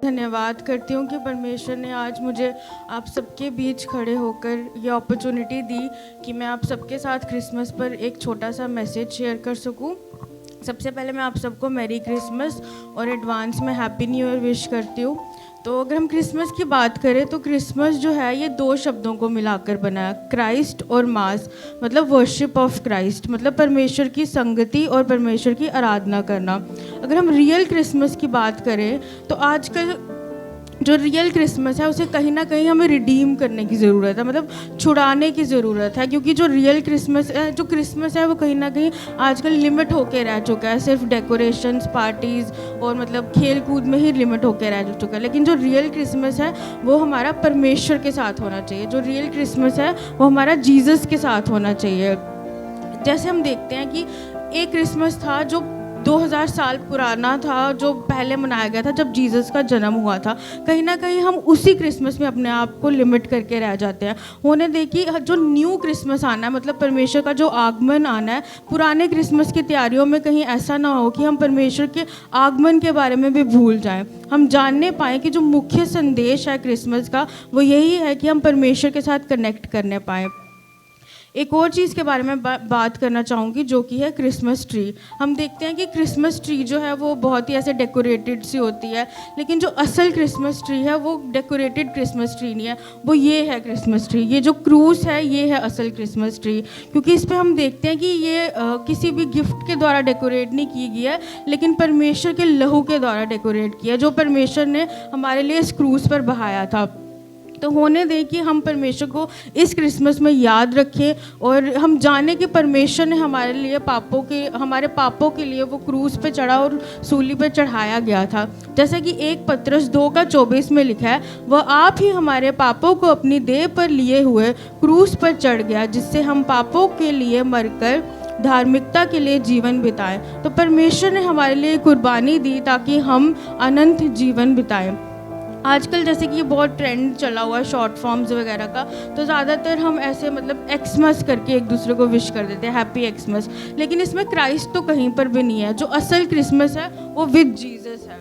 धन्यवाद करती हूँ कि परमेश्वर ने आज मुझे आप सबके बीच खड़े होकर ये अपॉर्चुनिटी दी कि मैं आप सबके साथ क्रिसमस पर एक छोटा सा मैसेज शेयर कर सकूँ। सबसे पहले मैं आप सबको मैरी क्रिसमस और एडवांस में हैप्पी न्यू ईयर विश करती हूँ। तो अगर हम क्रिसमस की बात करें तो क्रिसमस जो है ये दो शब्दों को मिलाकर बना है, क्राइस्ट और मास, मतलब वर्शिप ऑफ क्राइस्ट, मतलब परमेश्वर की संगति और परमेश्वर की आराधना करना। अगर हम रियल क्रिसमस की बात करें तो आजकल जो रियल क्रिसमस है उसे कहीं ना कहीं हमें रिडीम करने की ज़रूरत है, मतलब छुड़ाने की ज़रूरत है, क्योंकि जो रियल क्रिसमस है, जो क्रिसमस है वो कहीं ना कहीं आजकल लिमिट होके रह चुका है, सिर्फ डेकोरेशंस, पार्टीज़ और मतलब खेल कूद में ही लिमिट होके रह चुका है। लेकिन जो रियल क्रिसमस है वो हमारा परमेश्वर के साथ होना चाहिए। जो रियल क्रिसमस है वो हमारा जीसस के साथ होना चाहिए। जैसे हम देखते हैं कि एक क्रिसमस था जो 2000 साल पुराना था, जो पहले मनाया गया था जब जीसस का जन्म हुआ था। कहीं ना कहीं हम उसी क्रिसमस में अपने आप को लिमिट करके रह जाते हैं। होने देखिए जो न्यू क्रिसमस आना है, मतलब परमेश्वर का जो आगमन आना है, पुराने क्रिसमस की तैयारियों में कहीं ऐसा ना हो कि हम परमेश्वर के आगमन के बारे में भी भूल जाएं। हम जानने पाएँ कि जो मुख्य संदेश है क्रिसमस का वो यही है कि हम परमेश्वर के साथ कनेक्ट करने पाएँ। एक और चीज़ के बारे में बात करना चाहूँगी जो कि है क्रिसमस ट्री। हम देखते हैं कि क्रिसमस ट्री जो है वो बहुत ही ऐसे डेकोरेटेड सी होती है, लेकिन जो असल क्रिसमस ट्री है वो डेकोरेटेड क्रिसमस ट्री नहीं है, वो ये है क्रिसमस ट्री। ये जो क्रूस है ये है असल क्रिसमस ट्री, क्योंकि इस पर हम देखते हैं कि ये किसी भी गिफ्ट के द्वारा डेकोरेट नहीं की गई है, लेकिन परमेश्वर के लहू के द्वारा डेकोरेट किया, जो परमेश्वर ने हमारे लिए इस क्रूस पर बहाया था। तो होने दें कि हम परमेश्वर को इस क्रिसमस में याद रखें और हम जाने कि परमेश्वर ने हमारे लिए हमारे पापों के लिए वो क्रूस पे चढ़ा और सूली पे चढ़ाया गया था। जैसा कि 1 पतरस 2:24 में लिखा है, वह आप ही हमारे पापों को अपनी देह पर लिए हुए क्रूस पर चढ़ गया, जिससे हम पापों के लिए मरकर धार्मिकता के लिए जीवन बिताएं। तो परमेश्वर ने हमारे लिए कुर्बानी दी ताकि हम अनंत जीवन बिताएं। आजकल जैसे कि ये बहुत ट्रेंड चला हुआ है शॉर्ट फॉर्म्स वगैरह का, तो ज़्यादातर हम ऐसे मतलब एक्समस करके एक दूसरे को विश कर देते हैं, हैप्पी एक्समस। लेकिन इसमें क्राइस्ट तो कहीं पर भी नहीं है। जो असल क्रिसमस है वो विद जीसस है,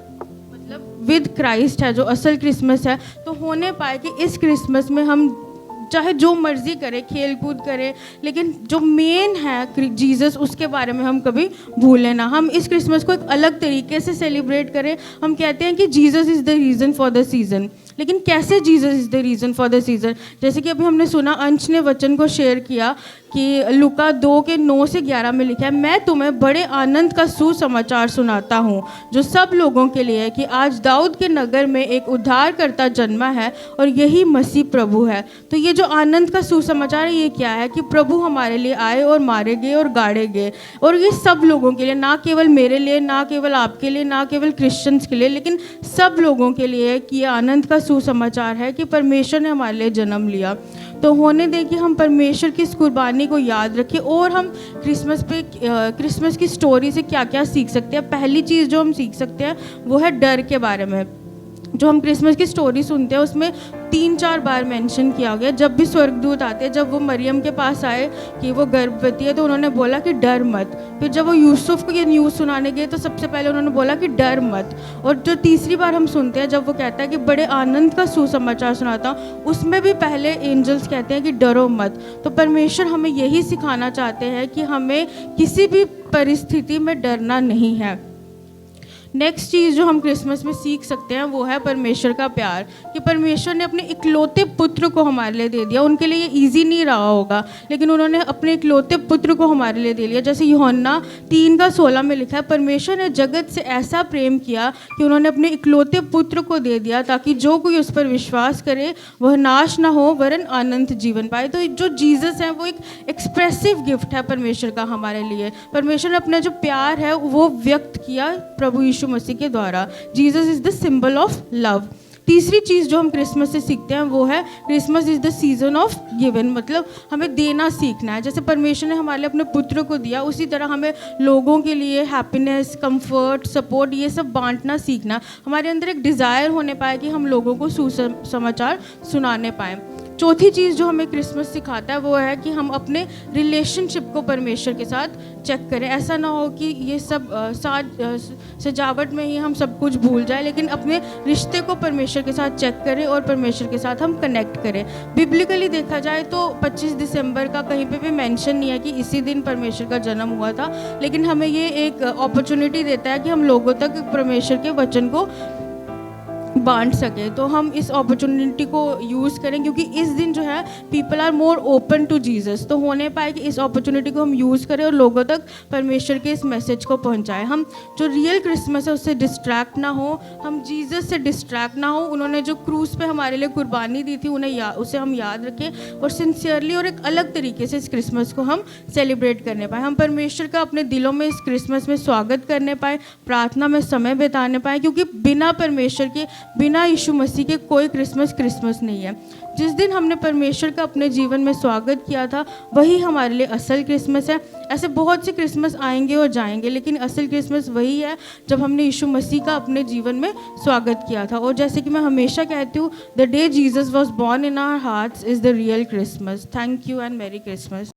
मतलब विद क्राइस्ट है जो असल क्रिसमस है। तो होने पाए कि इस क्रिसमस में हम चाहे जो मर्जी करें, खेल कूद करें, लेकिन जो मेन है जीसस उसके बारे में हम कभी भूलें ना। हम इस क्रिसमस को एक अलग तरीके से सेलिब्रेट करें। हम कहते हैं कि Jesus is the reason for the season, लेकिन कैसे Jesus is the reason for the season? जैसे कि अभी हमने सुना, अंश ने वचन को शेयर किया कि लूका 2:9-11 में लिखा है, मैं तुम्हें बड़े आनंद का सुसमाचार सुनाता हूँ जो सब लोगों के लिए है कि आज दाऊद के नगर में एक उद्धारकर्ता जन्मा है और यही मसीह प्रभु है। तो ये जो आनंद का सुसमाचार है ये क्या है कि प्रभु हमारे लिए आए और मारे गए और गाड़े गए, और ये सब लोगों के लिए, ना केवल मेरे लिए, ना केवल आपके लिए, ना केवल क्रिश्चियंस के लिए, लेकिन सब लोगों के लिए कि ये आनंद का सुसमाचार है कि परमेश्वर ने हमारे लिए जन्म लिया। तो होने दें कि हम परमेश्वर की इस कुर्बानी को याद रखें और हम क्रिसमस की स्टोरी से क्या क्या सीख सकते हैं। पहली चीज़ जो हम सीख सकते हैं वो है डर के बारे में। जो हम क्रिसमस की स्टोरी सुनते हैं उसमें 3-4 बार मेंशन किया गया। जब भी स्वर्गदूत आते हैं, जब वो मरियम के पास आए कि वो गर्भवती है, तो उन्होंने बोला कि डर मत। फिर जब वो यूसुफ को ये न्यूज़ सुनाने गए तो सबसे पहले उन्होंने बोला कि डर मत। और जो तीसरी बार हम सुनते हैं जब वो कहता है कि बड़े आनंद का सुसमाचार सुनाता हूँ, उसमें भी पहले एंजल्स कहते हैं कि डरो मत। तो परमेश्वर हमें यही सिखाना चाहते हैं कि हमें किसी भी परिस्थिति में डरना नहीं है। नेक्स्ट चीज़ जो हम क्रिसमस में सीख सकते हैं वो है परमेश्वर का प्यार, कि परमेश्वर ने अपने इकलौते पुत्र को हमारे लिए दे दिया। उनके लिए ये ईजी नहीं रहा होगा, लेकिन उन्होंने अपने इकलौते पुत्र को हमारे लिए दे लिया। जैसे यूहन्ना 3:16 में लिखा है, परमेश्वर ने जगत से ऐसा प्रेम किया कि उन्होंने अपने इकलौते पुत्र को दे दिया ताकि जो कोई उस पर विश्वास करे वह नाश ना हो वरन अनंत जीवन पाए। तो जो जीसस है वो एक एक्सप्रेसिव गिफ्ट है परमेश्वर का हमारे लिए। परमेश्वर ने अपना जो प्यार है वो व्यक्त किया प्रभु यीशु मसीह के द्वारा। Jesus is the symbol of love. तीसरी चीज़ जो हम क्रिसमस से सीखते हैं वो है Christmas is the season off given, मतलब हमें देना सीखना है। जैसे परमेश्वर ने हमारे लिए अपने पुत्र को दिया, उसी तरह हमें लोगों के लिए हैप्पीनेस, कंफर्ट, सपोर्ट ये सब बांटना सीखना। हमारे अंदर एक डिज़ायर होने पाए कि हम लोगों को सुसमाचार सुनाने पाएँ। चौथी चीज़ जो हमें क्रिसमस सिखाता है वो है कि हम अपने रिलेशनशिप को परमेश्वर के साथ चेक करें। ऐसा ना हो कि ये सब सजावट में ही हम सब कुछ भूल जाए, लेकिन अपने रिश्ते को परमेश्वर के साथ चेक करें और परमेश्वर के साथ हम कनेक्ट करें। बिब्लिकली देखा जाए तो 25 दिसंबर का कहीं पे भी मेंशन नहीं है कि इसी दिन परमेश्वर का जन्म हुआ था, लेकिन हमें ये एक अपॉर्चुनिटी देता है कि हम लोगों तक परमेश्वर के वचन को बांट सके। तो हम इस अपॉर्चुनिटी को यूज़ करें, क्योंकि इस दिन जो है people are more open to Jesus. तो होने पाए कि इस अपॉर्चुनिटी को हम यूज़ करें और लोगों तक परमेश्वर के इस मैसेज को पहुंचाएं। हम जो रियल क्रिसमस है उससे डिस्ट्रैक्ट ना हो, हम जीसस से डिस्ट्रैक्ट ना हो। उन्होंने जो क्रूस पे हमारे लिए कुर्बानी दी थी उसे हम याद रखें और सिंसियरली और एक अलग तरीके से इस क्रिसमस को हम सेलिब्रेट करने पाएँ। हम परमेश्वर का अपने दिलों में इस क्रिसमस में स्वागत करने पाएँ, प्रार्थना में समय बिताने पाएँ, क्योंकि बिना परमेश्वर के, बिना यीशु मसीह के कोई क्रिसमस नहीं है। जिस दिन हमने परमेश्वर का अपने जीवन में स्वागत किया था वही हमारे लिए असल क्रिसमस है। ऐसे बहुत से क्रिसमस आएंगे और जाएंगे, लेकिन असल क्रिसमस वही है जब हमने यीशु मसीह का अपने जीवन में स्वागत किया था। और जैसे कि मैं हमेशा कहती हूँ, the day Jesus was born in our hearts is the real Christmas. Thank you and merry Christmas.